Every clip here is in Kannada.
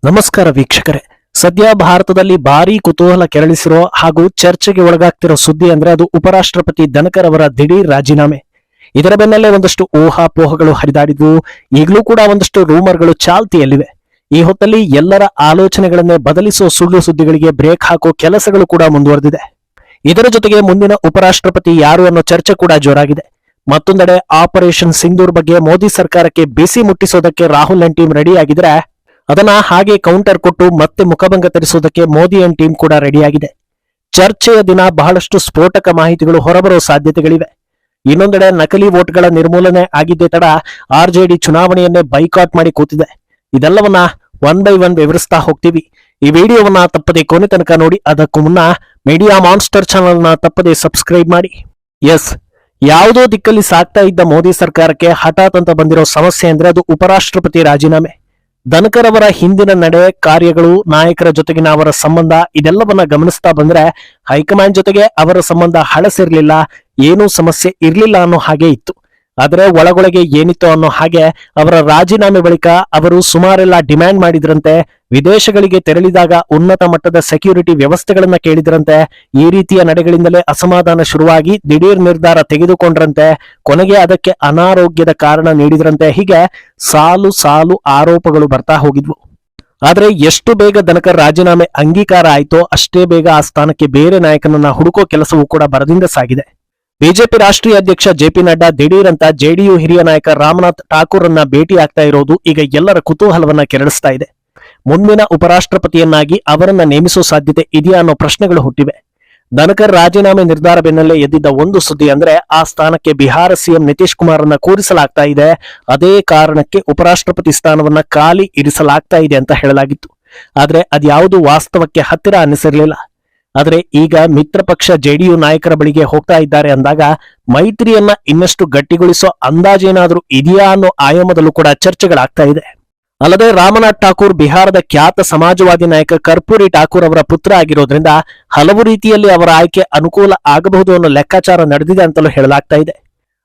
ನಮಸ್ಕಾರ ವೀಕ್ಷಕರೇ. ಸದ್ಯ ಭಾರತದಲ್ಲಿ ಭಾರೀ ಕುತೂಹಲ ಕೆರಳಿಸಿರೋ ಹಾಗೂ ಚರ್ಚೆಗೆ ಒಳಗಾಗ್ತಿರೋ ಸುದ್ದಿ ಅಂದ್ರೆ ಅದು ಉಪರಾಷ್ಟ್ರಪತಿ ಧನಕರ್ ಅವರ ದಿಢೀರ್ ರಾಜೀನಾಮೆ. ಇದರ ಬೆನ್ನಲ್ಲೇ ಒಂದಷ್ಟು ಊಹಾಪೋಹಗಳು ಹರಿದಾಡಿದ್ವು. ಈಗಲೂ ಕೂಡ ಒಂದಷ್ಟು ರೂಮರ್ಗಳು ಚಾಲ್ತಿಯಲ್ಲಿವೆ. ಈ ಹೊತ್ತಲ್ಲಿ ಎಲ್ಲರ ಆಲೋಚನೆಗಳನ್ನೇ ಬದಲಿಸುವ ಸುಳ್ಳು ಸುದ್ದಿಗಳಿಗೆ ಬ್ರೇಕ್ ಹಾಕೋ ಕೆಲಸಗಳು ಕೂಡ ಮುಂದುವರೆದಿದೆ. ಇದರ ಜೊತೆಗೆ ಮುಂದಿನ ಉಪರಾಷ್ಟ್ರಪತಿ ಯಾರು ಅನ್ನೋ ಚರ್ಚೆ ಕೂಡ ಜೋರಾಗಿದೆ. ಮತ್ತೊಂದೆಡೆ ಆಪರೇಷನ್ ಸಿಂಧೂರ್ ಬಗ್ಗೆ ಮೋದಿ ಸರ್ಕಾರಕ್ಕೆ ಬಿಸಿ ಮುಟ್ಟಿಸೋದಕ್ಕೆ ರಾಹುಲ್ ಅಂಡ್ ಟೀಮ್ ರೆಡಿ ಆಗಿದ್ರೆ, ಅದನ್ನ ಹಾಗೆ ಕೌಂಟರ್ ಕೊಟ್ಟು ಮತ್ತೆ ಮುಖಭಂಗ ತರಿಸೋದಕ್ಕೆ ಮೋದಿ ಅಂಡ್ ಟೀಮ್ ಕೂಡ ರೆಡಿಯಾಗಿದೆ. ಚರ್ಚೆಯ ದಿನ ಬಹಳಷ್ಟು ಸ್ಫೋಟಕ ಮಾಹಿತಿಗಳು ಹೊರಬರೋ ಸಾಧ್ಯತೆಗಳಿವೆ. ಇನ್ನೊಂದೆಡೆ ನಕಲಿ ವೋಟ್ಗಳ ನಿರ್ಮೂಲನೆ ಆಗಿದ್ದೇ ತಡ ಆರ್ಜೆಡಿ ಚುನಾವಣೆಯನ್ನೇ ಬೈಕಾಟ್ ಮಾಡಿ ಕೂತಿದೆ. ಇದೆಲ್ಲವನ್ನ ಒನ್ ಬೈ ಒನ್ ವಿವರಿಸ್ತಾ ಹೋಗ್ತೀವಿ. ಈ ವಿಡಿಯೋವನ್ನ ತಪ್ಪದೆ ಕೊನೆ ತನಕ ನೋಡಿ. ಅದಕ್ಕೂ ಮುನ್ನ ಮೀಡಿಯಾ ಮಾನ್ಸ್ಟರ್ ಚಾನೆಲ್ ನ ತಪ್ಪದೆ ಸಬ್ಸ್ಕ್ರೈಬ್ ಮಾಡಿ. ಎಸ್, ಯಾವುದೋ ದಿಕ್ಕಲ್ಲಿ ಸಾಗ್ತಾ ಇದ್ದ ಮೋದಿ ಸರ್ಕಾರಕ್ಕೆ ಹಠಾತ್ ಅಂತ ಬಂದಿರೋ ಸಮಸ್ಯೆ ಅಂದ್ರೆ ಅದು ಉಪರಾಷ್ಟ್ರಪತಿ ರಾಜೀನಾಮೆ. ಧನಕರ್ ಅವರ ಹಿಂದಿನ ನಡೆ, ಕಾರ್ಯಗಳು, ನಾಯಕರ ಜೊತೆಗಿನ ಅವರ ಸಂಬಂಧ ಇದೆಲ್ಲವನ್ನ ಗಮನಿಸ್ತಾ ಬಂದ್ರೆ ಹೈಕಮಾಂಡ್ ಜೊತೆಗೆ ಅವರ ಸಂಬಂಧ ಹಳಸಿರ್ಲಿಲ್ಲ, ಏನೂ ಸಮಸ್ಯೆ ಇರ್ಲಿಲ್ಲ ಅನ್ನೋ ಹಾಗೆ ಇತ್ತು. ಆದ್ರೆ ಒಳಗೊಳಗೆ ಏನಿತ್ತು ಅನ್ನೋ ಹಾಗೆ ಅವರ ರಾಜೀನಾಮೆ ಬಳಿಕ ಅವರು ಸುಮಾರೆಲ್ಲ ಡಿಮ್ಯಾಂಡ್ ಮಾಡಿದ್ರಂತೆ. ವಿದೇಶಗಳಿಗೆ ತೆರಳಿದಾಗ ಉನ್ನತ ಮಟ್ಟದ ಸೆಕ್ಯೂರಿಟಿ ವ್ಯವಸ್ಥೆಗಳನ್ನ ಕೇಳಿದ್ರಂತೆ. ಈ ರೀತಿಯ ನಡೆಗಳಿಂದಲೇ ಅಸಮಾಧಾನ ಶುರುವಾಗಿ ದಿಢೀರ್ ನಿರ್ಧಾರ ತೆಗೆದುಕೊಂಡ್ರಂತೆ. ಕೊನೆಗೆ ಅದಕ್ಕೆ ಅನಾರೋಗ್ಯದ ಕಾರಣ ನೀಡಿದ್ರಂತೆ. ಹೀಗೆ ಸಾಲು ಸಾಲು ಆರೋಪಗಳು ಬರ್ತಾ ಹೋಗಿದ್ವು. ಆದ್ರೆ ಎಷ್ಟು ಬೇಗ ಧನಕರ್ ರಾಜೀನಾಮೆ ಅಂಗೀಕಾರ ಆಯ್ತೋ ಅಷ್ಟೇ ಬೇಗ ಆ ಸ್ಥಾನಕ್ಕೆ ಬೇರೆ ನಾಯಕನನ್ನ ಹುಡುಕೋ ಕೆಲಸವೂ ಕೂಡ ಭರದಿಂದ ಸಾಗಿದೆ. ಬಿಜೆಪಿ ರಾಷ್ಟ್ರೀಯ ಅಧ್ಯಕ್ಷ ಜೆಪಿ ನಡ್ಡಾ ದಿಢೀರ್ ಅಂತ ಜೆಡಿಯು ಹಿರಿಯ ನಾಯಕ ರಾಮನಾಥ್ ಠಾಕೂರ್ ಅನ್ನ ಭೇಟಿ ಆಗ್ತಾ ಇರೋದು ಈಗ ಎಲ್ಲರ ಕುತೂಹಲವನ್ನ ಕೆರಳಿಸ್ತಾ ಇದೆ. ಮುಂದಿನ ಉಪರಾಷ್ಟ್ರಪತಿಯನ್ನಾಗಿ ಅವರನ್ನ ನೇಮಿಸೋ ಸಾಧ್ಯತೆ ಇದೆಯಾ ಅನ್ನೋ ಪ್ರಶ್ನೆಗಳು ಹುಟ್ಟಿವೆ. ಧನಕರ್ ರಾಜೀನಾಮೆ ನಿರ್ಧಾರ ಬೆನ್ನಲ್ಲೇ ಎದ್ದಿದ್ದ ಒಂದು ಸುದ್ದಿ ಅಂದ್ರೆ ಆ ಸ್ಥಾನಕ್ಕೆ ಬಿಹಾರ ಸಿಎಂ ನಿತೀಶ್ ಕುಮಾರ್ ಅನ್ನ ಕೂರಿಸಲಾಗ್ತಾ ಇದೆ. ಅದೇ ಕಾರಣಕ್ಕೆ ಉಪರಾಷ್ಟ್ರಪತಿ ಸ್ಥಾನವನ್ನ ಖಾಲಿ ಇರಿಸಲಾಗ್ತಾ ಇದೆ ಅಂತ ಹೇಳಲಾಗಿತ್ತು. ಆದ್ರೆ ಅದ್ಯಾವುದು ವಾಸ್ತವಕ್ಕೆ ಹತ್ತಿರ ಅನ್ನಿಸಿರ್ಲಿಲ್ಲ. ಆದ್ರೆ ಈಗ ಮಿತ್ರ ಪಕ್ಷ ಜೆಡಿಯು ನಾಯಕರ ಬಳಿಗೆ ಹೋಗ್ತಾ ಇದ್ದಾರೆ ಅಂದಾಗ ಮೈತ್ರಿಯನ್ನ ಇನ್ನಷ್ಟು ಗಟ್ಟಿಗೊಳಿಸೋ ಅಂದಾಜೇನಾದ್ರೂ ಇದೆಯಾ ಅನ್ನೋ ಆಯಾಮದಲ್ಲೂ ಕೂಡ ಚರ್ಚೆಗಳಾಗ್ತಾ ಇದೆ. ಅಲ್ಲದೆ ರಾಮನಾಥ್ ಠಾಕೂರ್ ಬಿಹಾರದ ಖ್ಯಾತ ಸಮಾಜವಾದಿ ನಾಯಕ ಕರ್ಪೂರಿ ಠಾಕೂರ್ ಅವರ ಪುತ್ರ ಆಗಿರೋದ್ರಿಂದ ಹಲವು ರೀತಿಯಲ್ಲಿ ಅವರ ಆಯ್ಕೆ ಅನುಕೂಲ ಆಗಬಹುದು ಅನ್ನೋ ಲೆಕ್ಕಾಚಾರ ನಡೆದಿದೆ ಅಂತಲೂ ಹೇಳಲಾಗ್ತಾ ಇದೆ.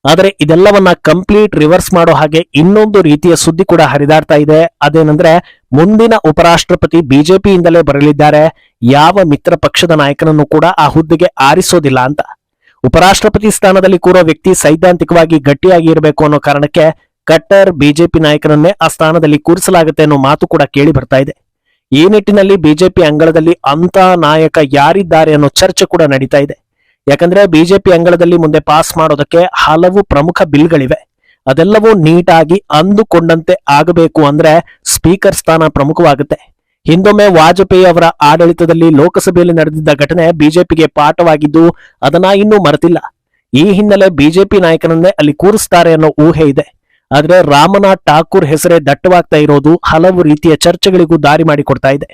ಆದರೆ ಇದೆಲ್ಲವನ್ನ ಕಂಪ್ಲೀಟ್ ರಿವರ್ಸ್ ಮಾಡೋ ಹಾಗೆ ಇನ್ನೊಂದು ರೀತಿಯ ಸುದ್ದಿ ಕೂಡ ಹರಿದಾಡ್ತಾ ಇದೆ. ಅದೇನಂದ್ರೆ ಮುಂದಿನ ಉಪರಾಷ್ಟ್ರಪತಿ ಬಿಜೆಪಿಯಿಂದಲೇ ಬರಲಿದ್ದಾರೆ. ಯಾವ ಮಿತ್ರ ಪಕ್ಷದ ನಾಯಕನನ್ನು ಕೂಡ ಆ ಹುದ್ದೆಗೆ ಆರಿಸೋದಿಲ್ಲ ಅಂತ. ಉಪರಾಷ್ಟ್ರಪತಿ ಸ್ಥಾನದಲ್ಲಿ ಕೂರೋ ವ್ಯಕ್ತಿ ಸೈದ್ಧಾಂತಿಕವಾಗಿ ಗಟ್ಟಿಯಾಗಿ ಇರಬೇಕು ಅನ್ನೋ ಕಾರಣಕ್ಕೆ ಕಟ್ಟರ್ ಬಿಜೆಪಿ ನಾಯಕನನ್ನೇ ಆ ಸ್ಥಾನದಲ್ಲಿ ಕೂರಿಸಲಾಗುತ್ತೆ ಅನ್ನೋ ಮಾತು ಕೂಡ ಕೇಳಿ ಬರ್ತಾ ಇದೆ. ಈ ನಿಟ್ಟಿನಲ್ಲಿ ಬಿಜೆಪಿ ಅಂಗಳದಲ್ಲಿ ಅಂತ ನಾಯಕ ಯಾರಿದ್ದಾರೆ ಅನ್ನೋ ಚರ್ಚೆ ಕೂಡ ನಡೀತಾ ಇದೆ. ಯಾಕಂದ್ರೆ ಬಿಜೆಪಿ ಅಂಗಳದಲ್ಲಿ ಮುಂದೆ ಪಾಸ್ ಮಾಡೋದಕ್ಕೆ ಹಲವು ಪ್ರಮುಖ ಬಿಲ್ಗಳಿವೆ. ಅದೆಲ್ಲವೂ ನೀಟಾಗಿ ಅಂದುಕೊಂಡಂತೆ ಆಗಬೇಕು ಅಂದ್ರೆ ಸ್ಪೀಕರ್ ಸ್ಥಾನ ಪ್ರಮುಖವಾಗುತ್ತೆ. ಹಿಂದೊಮ್ಮೆ ವಾಜಪೇಯಿ ಅವರ ಆಡಳಿತದಲ್ಲಿ ಲೋಕಸಭೆಯಲ್ಲಿ ನಡೆದಿದ್ದ ಘಟನೆ ಬಿಜೆಪಿಗೆ ಪಾಠವಾಗಿದ್ದು ಅದನ್ನ ಇನ್ನೂ ಮರೆತಿಲ್ಲ. ಈ ಹಿನ್ನೆಲೆ ಬಿಜೆಪಿ ನಾಯಕನನ್ನೇ ಅಲ್ಲಿ ಕೂರಿಸ್ತಾರೆ ಅನ್ನೋ ಊಹೆ ಇದೆ. ಆದ್ರೆ ರಾಮನಾಥ್ ಠಾಕೂರ್ ಹೆಸರೇ ದಟ್ಟವಾಗ್ತಾ ಇರೋದು ಹಲವು ರೀತಿಯ ಚರ್ಚೆಗಳಿಗೂ ದಾರಿ ಮಾಡಿಕೊಡ್ತಾ ಇದೆ.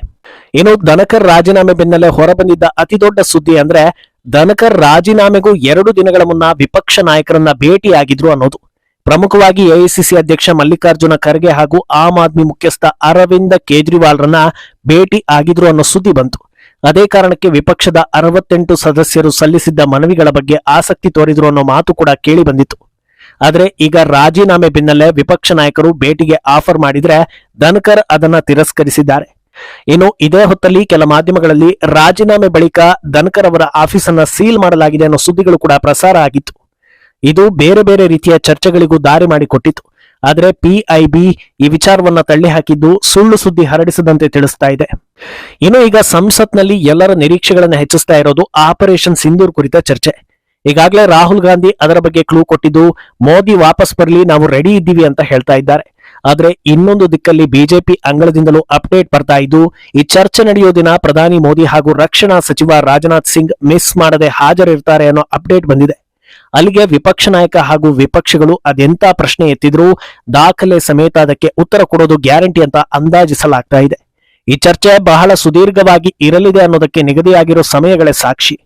ಇನ್ನು ಧನಕರ್ ರಾಜೀನಾಮೆ ಬೆನ್ನಲ್ಲೇ ಹೊರಬಂದಿದ್ದ ಅತಿ ದೊಡ್ಡ ಸುದ್ದಿ ಅಂದ್ರೆ ಧನಕರ್ ರಾಜೀನಾಮೆಗೂ 2 ದಿನಗಳ ಮುನ್ನ ವಿಪಕ್ಷ ನಾಯಕರನ್ನ ಭೇಟಿಯಾಗಿದ್ರು ಅನ್ನೋದು. ಪ್ರಮುಖವಾಗಿ ಎಐಸಿಸಿ ಅಧ್ಯಕ್ಷ ಮಲ್ಲಿಕಾರ್ಜುನ ಖರ್ಗೆ ಹಾಗೂ ಆಮ್ ಆದ್ಮಿ ಮುಖ್ಯಸ್ಥ ಅರವಿಂದ ಕೇಜ್ರಿವಾಲ್ ರನ್ನ ಭೇಟಿ ಆಗಿದ್ರು ಅನ್ನೋ ಸುದ್ದಿ ಬಂತು. ಅದೇ ಕಾರಣಕ್ಕೆ ವಿಪಕ್ಷದ 68 ಸದಸ್ಯರು ಸಲ್ಲಿಸಿದ್ದ ಮನವಿಗಳ ಬಗ್ಗೆ ಆಸಕ್ತಿ ತೋರಿದ್ರು ಅನ್ನೋ ಮಾತು ಕೂಡ ಕೇಳಿ ಬಂದಿತ್ತು. ಆದ್ರೆ ಈಗ ರಾಜೀನಾಮೆ ಬೆನ್ನಲ್ಲೇ ವಿಪಕ್ಷ ನಾಯಕರು ಭೇಟಿಗೆ ಆಫರ್ ಮಾಡಿದ್ರೆ ಧನಕರ್ ಅದನ್ನ ತಿರಸ್ಕರಿಸಿದ್ದಾರೆ. ಇನ್ನು ಇದೇ ಹೊತ್ತಲ್ಲಿ ಕೆಲ ಮಾಧ್ಯಮಗಳಲ್ಲಿ ರಾಜೀನಾಮೆ ಬಳಿಕ ಧನಕರ್ ಅವರ ಆಫೀಸನ್ನ ಸೀಲ್ ಮಾಡಲಾಗಿದೆ ಅನ್ನೋ ಸುದ್ದಿಗಳು ಕೂಡ ಪ್ರಸಾರ ಆಗಿತ್ತು. ಇದು ಬೇರೆ ಬೇರೆ ರೀತಿಯ ಚರ್ಚೆಗಳಿಗೂ ದಾರಿ ಮಾಡಿಕೊಟ್ಟಿತ್ತು. ಆದ್ರೆ ಪಿಐಬಿ ಈ ವಿಚಾರವನ್ನ ತಳ್ಳಿ ಹಾಕಿದ್ದು ಸುಳ್ಳು ಸುದ್ದಿ ಹರಡಿಸದಂತೆ ತಿಳಿಸ್ತಾ ಇದೆ. ಇನ್ನು ಈಗ ಸಂಸತ್ನಲ್ಲಿ ಎಲ್ಲರ ನಿರೀಕ್ಷೆಗಳನ್ನು ಹೆಚ್ಚಿಸ್ತಾ ಇರೋದು ಆಪರೇಷನ್ ಸಿಂಧೂರ್ ಕುರಿತ ಚರ್ಚೆ. ಈಗಾಗಲೇ ರಾಹುಲ್ ಗಾಂಧಿ ಅದರ ಬಗ್ಗೆ ಕ್ಲೂ ಕೊಟ್ಟಿದ್ದು ಮೋದಿ ವಾಪಸ್ ಬರಲಿ, ನಾವು ರೆಡಿ ಇದ್ದೀವಿ ಅಂತ ಹೇಳ್ತಾ ಇದ್ದಾರೆ. ಆದ್ರೆ ಇನ್ನೊಂದು ದಿಕ್ಕಲ್ಲಿ ಬಿಜೆಪಿ ಅಂಗಳದಿಂದಲೂ ಅಪ್ಡೇಟ್ ಬರ್ತಾ ಇದ್ದು ಈ ಚರ್ಚೆ ನಡೆಯೋ ದಿನ ಪ್ರಧಾನಿ ಮೋದಿ ಹಾಗೂ ರಕ್ಷಣಾ ಸಚಿವ ರಾಜನಾಥ್ ಸಿಂಗ್ ಮಿಸ್ ಮಾಡದೆ ಹಾಜರಿರ್ತಾರೆ ಅನ್ನೋ ಅಪ್ಡೇಟ್ ಬಂದಿದೆ. ಅಲ್ಲಿಗೆ ವಿಪಕ್ಷ ನಾಯಕ ಹಾಗೂ ವಿಪಕ್ಷಗಳು ಅದೆಂತ ಪ್ರಶ್ನೆ ಎತ್ತಿದ್ರು ದಾಖಲೆ ಸಮೇತ ಅದಕ್ಕೆ ಉತ್ತರ ಕೊಡೋದು ಗ್ಯಾರಂಟಿ ಅಂತ ಅಂದಾಜಿಸಲಾಗ್ತಾ ಇದೆ. ಈ ಚರ್ಚೆ ಬಹಳ ಸುದೀರ್ಘವಾಗಿ ಇರಲಿದೆ ಅನ್ನೋದಕ್ಕೆ ನಿಗದಿಯಾಗಿರೋ ಸಮಯಗಳೇ ಸಾಕ್ಷಿ.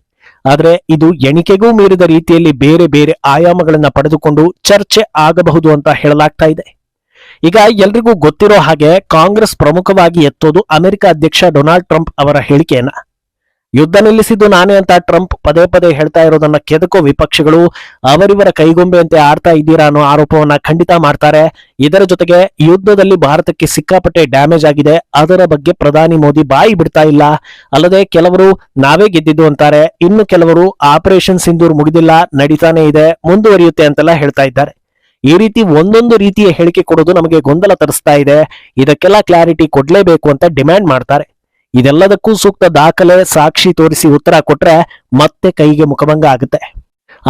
ಆದ್ರೆ ಇದು ಎಣಿಕೆಗೂ ಮೀರಿದ ರೀತಿಯಲ್ಲಿ ಬೇರೆ ಬೇರೆ ಆಯಾಮಗಳನ್ನ ಪಡೆದುಕೊಂಡು ಚರ್ಚೆ ಆಗಬಹುದು ಅಂತ ಹೇಳಲಾಗ್ತಾ ಇದೆ. ಈಗ ಎಲ್ರಿಗೂ ಗೊತ್ತಿರೋ ಹಾಗೆ ಕಾಂಗ್ರೆಸ್ ಪ್ರಮುಖವಾಗಿ ಎತ್ತೋದು ಅಮೆರಿಕ ಅಧ್ಯಕ್ಷ ಡೊನಾಲ್ಡ್ ಟ್ರಂಪ್ ಅವರ ಹೇಳಿಕೆಯನ್ನ. ಯುದ್ಧ ನಿಲ್ಲಿಸಿದ್ದು ನಾನೇ ಅಂತ ಟ್ರಂಪ್ ಪದೇ ಪದೇ ಹೇಳ್ತಾ ಇರೋದನ್ನ ಕೆದಕೋ ವಿಪಕ್ಷಗಳು ಅವರಿವರ ಕೈಗೊಂಬೆಯಂತೆ ಆಡ್ತಾ ಇದ್ದೀರಾ ಅನ್ನೋ ಆರೋಪವನ್ನ ಖಂಡಿತ ಮಾಡ್ತಾರೆ. ಇದರ ಜೊತೆಗೆ ಯುದ್ಧದಲ್ಲಿ ಭಾರತಕ್ಕೆ ಸಿಕ್ಕಾಪಟ್ಟೆ ಡ್ಯಾಮೇಜ್ ಆಗಿದೆ, ಅದರ ಬಗ್ಗೆ ಪ್ರಧಾನಿ ಮೋದಿ ಬಾಯಿ ಬಿಡ್ತಾ ಇಲ್ಲ. ಅಲ್ಲದೆ ಕೆಲವರು ನಾವೇ ಗೆದ್ದಿದ್ದು ಅಂತಾರೆ, ಇನ್ನು ಕೆಲವರು ಆಪರೇಷನ್ ಸಿಂಧೂರ್ ಮುಗಿದಿಲ್ಲ, ನಡೀತಾನೆ ಇದೆ, ಮುಂದುವರಿಯುತ್ತೆ ಅಂತೆಲ್ಲ ಹೇಳ್ತಾ ಇದ್ದಾರೆ. ಈ ರೀತಿ ಒಂದೊಂದು ರೀತಿಯ ಹೇಳಿಕೆ ಕೊಡೋದು ನಮಗೆ ಗೊಂದಲ ತರಿಸ್ತಾ ಇದೆ. ಇದಕ್ಕೆಲ್ಲ ಕ್ಲಾರಿಟಿ ಕೊಡ್ಲೇಬೇಕು ಅಂತ ಡಿಮ್ಯಾಂಡ್ ಮಾಡ್ತಾರೆ. ಇದೆಲ್ಲದಕ್ಕೂ ಸೂಕ್ತ ದಾಖಲೆ ಸಾಕ್ಷಿ ತೋರಿಸಿ ಉತ್ತರ ಕೊಟ್ರೆ ಮತ್ತೆ ಕೈಗೆ ಮುಖಭಂಗ ಆಗುತ್ತೆ.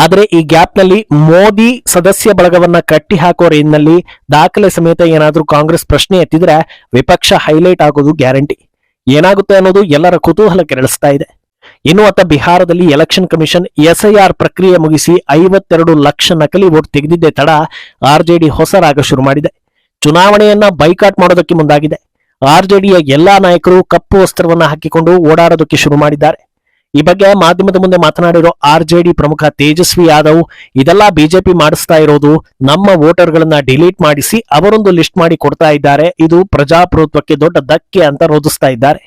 ಆದ್ರೆ ಈ ಗ್ಯಾಪ್ ನಲ್ಲಿ ಮೋದಿ ಸದಸ್ಯ ಬಳಗವನ್ನ ಕಟ್ಟಿ ಹಾಕೋ ರೇಂಜ್ನಲ್ಲಿ ದಾಖಲೆ ಸಮೇತ ಏನಾದ್ರೂ ಕಾಂಗ್ರೆಸ್ ಪ್ರಶ್ನೆ ಎತ್ತಿದ್ರೆ ವಿಪಕ್ಷ ಹೈಲೈಟ್ ಆಗೋದು ಗ್ಯಾರಂಟಿ. ಏನಾಗುತ್ತೆ ಅನ್ನೋದು ಎಲ್ಲರ ಕುತೂಹಲ ಕೆರಳಿಸ್ತಾ ಇದೆ. ಇನ್ನು ಅತ್ತ ಬಿಹಾರದಲ್ಲಿ ಎಲೆಕ್ಷನ್ ಕಮಿಷನ್ ಎಸ್ಐಆರ್ ಪ್ರಕ್ರಿಯೆ ಮುಗಿಸಿ 52 ಲಕ್ಷ ನಕಲಿ ವೋಟ್ ತೆಗೆದಿದ್ದೇ ತಡ ಆರ್ಜೆಡಿ ಹೊಸ ರಾಗ ಶುರು ಮಾಡಿದೆ. ಚುನಾವಣೆಯನ್ನ ಬೈಕಾಟ್ ಮಾಡೋದಕ್ಕೆ ಮುಂದಾಗಿದೆ. ಆರ್ಜೆಡಿಯ ಎಲ್ಲಾ ನಾಯಕರು ಕಪ್ಪು ವಸ್ತ್ರವನ್ನ ಹಾಕಿಕೊಂಡು ಓಡಾಡೋದಕ್ಕೆ ಶುರು ಮಾಡಿದ್ದಾರೆ. ಈ ಬಗ್ಗೆ ಮಾಧ್ಯಮದ ಮುಂದೆ ಮಾತನಾಡಿರೋ ಆರ್ಜೆಡಿ ಪ್ರಮುಖ ತೇಜಸ್ವಿ ಯಾದವ್, ಇದೆಲ್ಲ ಬಿಜೆಪಿ ಮಾಡಿಸ್ತಾ ಇರೋದು, ನಮ್ಮ ವೋಟರ್ಗಳನ್ನ ಡಿಲೀಟ್ ಮಾಡಿಸಿ ಅವರೊಂದು ಲಿಸ್ಟ್ ಮಾಡಿ ಕೊಡ್ತಾ ಇದ್ದಾರೆ, ಇದು ಪ್ರಜಾಪ್ರಭುತ್ವಕ್ಕೆ ದೊಡ್ಡ ಧಕ್ಕೆ ಅಂತ ರೋಧಿಸ್ತಾ ಇದ್ದಾರೆ.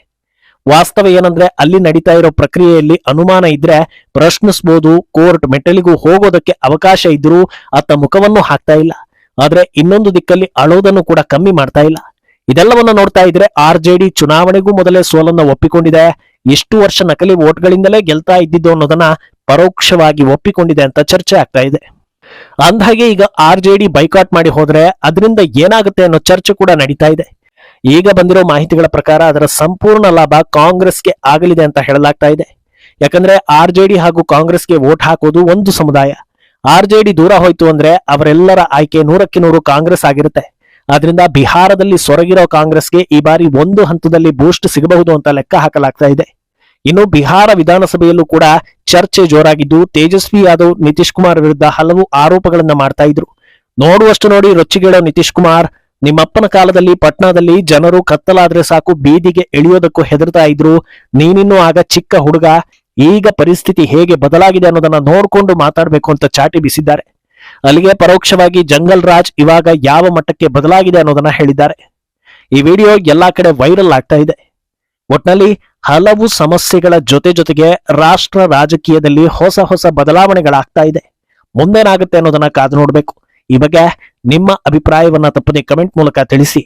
ವಾಸ್ತವ ಏನಂದ್ರೆ ಅಲ್ಲಿ ನಡೀತಾ ಇರೋ ಪ್ರಕ್ರಿಯೆಯಲ್ಲಿ ಅನುಮಾನ ಇದ್ರೆ ಪ್ರಶ್ನಿಸಬಹುದು, ಕೋರ್ಟ್ ಮೆಟ್ಟಲಿಗೂ ಹೋಗೋದಕ್ಕೆ ಅವಕಾಶ ಇದ್ರೂ ಆತ ಮುಖವನ್ನು ಹಾಕ್ತಾ ಇಲ್ಲ. ಆದ್ರೆ ಇನ್ನೊಂದು ದಿಕ್ಕಲ್ಲಿ ಅಳೋದನ್ನು ಕೂಡ ಕಮ್ಮಿ ಮಾಡ್ತಾ ಇಲ್ಲ. ಇದೆಲ್ಲವನ್ನ ನೋಡ್ತಾ ಇದ್ರೆ ಆರ್ಜೆಡಿ ಚುನಾವಣೆಗೂ ಮೊದಲೇ ಸೋಲನ್ನ ಒಪ್ಪಿಕೊಂಡಿದೆ. ಇಷ್ಟು ವರ್ಷ ನಕಲಿ ವೋಟ್ಗಳಿಂದಲೇ ಗೆಲ್ತಾ ಇದ್ದಿದ್ದು ಅನ್ನೋದನ್ನ ಪರೋಕ್ಷವಾಗಿ ಒಪ್ಪಿಕೊಂಡಿದೆ ಅಂತ ಚರ್ಚೆ ಆಗ್ತಾ ಇದೆ. ಅಂದ್ಹಾಗೆ ಈಗ ಆರ್ಜೆಡಿ ಬೈಕಾಟ್ ಮಾಡಿ ಹೋದ್ರೆ ಅದರಿಂದ ಏನಾಗುತ್ತೆ ಅನ್ನೋ ಚರ್ಚೆ ಕೂಡ ನಡೀತಾ ಇದೆ. ಈಗ ಬಂದಿರೋ ಮಾಹಿತಿಗಳ ಪ್ರಕಾರ ಅದರ ಸಂಪೂರ್ಣ ಲಾಭ ಕಾಂಗ್ರೆಸ್ಗೆ ಆಗಲಿದೆ ಅಂತ ಹೇಳಲಾಗ್ತಾ ಇದೆ. ಯಾಕಂದ್ರೆ ಆರ್ಜೆಡಿ ಹಾಗೂ ಕಾಂಗ್ರೆಸ್ಗೆ ವೋಟ್ ಹಾಕೋದು ಒಂದು ಸಮುದಾಯ. ಆರ್ಜೆಡಿ ದೂರ ಹೋಯ್ತು ಅಂದ್ರೆ ಅವರೆಲ್ಲರ ಆಯ್ಕೆ 100% ಕಾಂಗ್ರೆಸ್ ಆಗಿರುತ್ತೆ. ಆದ್ರಿಂದ ಬಿಹಾರದಲ್ಲಿ ಸೊರಗಿರೋ ಕಾಂಗ್ರೆಸ್ಗೆ ಈ ಬಾರಿ ಒಂದು ಹಂತದಲ್ಲಿ ಬೂಸ್ಟ್ ಸಿಗಬಹುದು ಅಂತ ಲೆಕ್ಕ ಹಾಕಲಾಗ್ತಾ ಇದೆ. ಇನ್ನು ಬಿಹಾರ ವಿಧಾನಸಭೆಯಲ್ಲೂ ಕೂಡ ಚರ್ಚೆ ಜೋರಾಗಿದ್ದು, ತೇಜಸ್ವಿ ಯಾದವ್ ನಿತೀಶ್ ಕುಮಾರ್ ವಿರುದ್ಧ ಹಲವು ಆರೋಪಗಳನ್ನ ಮಾಡ್ತಾ ಇದ್ರು. ನೋಡುವಷ್ಟು ನೋಡಿ ರೊಚ್ಚಿಗೇಳೋ ನಿತೀಶ್ ಕುಮಾರ್, ನಿಮ್ಮಪ್ಪನ ಕಾಲದಲ್ಲಿ ಪಟ್ನಾದಲ್ಲಿ ಜನರು ಕತ್ತಲಾದ್ರೆ ಸಾಕು ಬೀದಿಗೆ ಎಳೆಯೋದಕ್ಕೂ ಹೆದರ್ತಾ ಇದ್ರು, ನೀನಿನ್ನೂ ಆಗ ಚಿಕ್ಕ ಹುಡುಗ, ಈಗ ಪರಿಸ್ಥಿತಿ ಹೇಗೆ ಬದಲಾಗಿದೆ ಅನ್ನೋದನ್ನ ನೋಡ್ಕೊಂಡು ಮಾತಾಡ್ಬೇಕು ಅಂತ ಚಾಟಿ ಬೀಸಿದ್ದಾರೆ. ಅಲ್ಲಿಗೆ ಪರೋಕ್ಷವಾಗಿ ಜಂಗಲ್ ರಾಜ್ ಇವಾಗ ಯಾವ ಮಟ್ಟಕ್ಕೆ ಬದಲಾಗಿದೆ ಅನ್ನೋದನ್ನ ಹೇಳಿದ್ದಾರೆ. ಈ ವಿಡಿಯೋ ಎಲ್ಲಾ ಕಡೆ ವೈರಲ್ ಆಗ್ತಾ ಇದೆ. ಒಟ್ನಲ್ಲಿ ಹಲವು ಸಮಸ್ಯೆಗಳ ಜೊತೆಗೆ ರಾಷ್ಟ್ರ ರಾಜಕೀಯದಲ್ಲಿ ಹೊಸ ಹೊಸ ಬದಲಾವಣೆಗಳಾಗ್ತಾ ಇದೆ. ಮುಂದೇನಾಗುತ್ತೆ ಅನ್ನೋದನ್ನ ಕಾದು ನೋಡ್ಬೇಕು. ಈ ಬಗ್ಗೆ ನಿಮ್ಮ ಅಭಿಪ್ರಾಯವನ್ನ ತಪ್ಪದೆ ಕಮೆಂಟ್ ಮೂಲಕ ತಿಳಿಸಿ.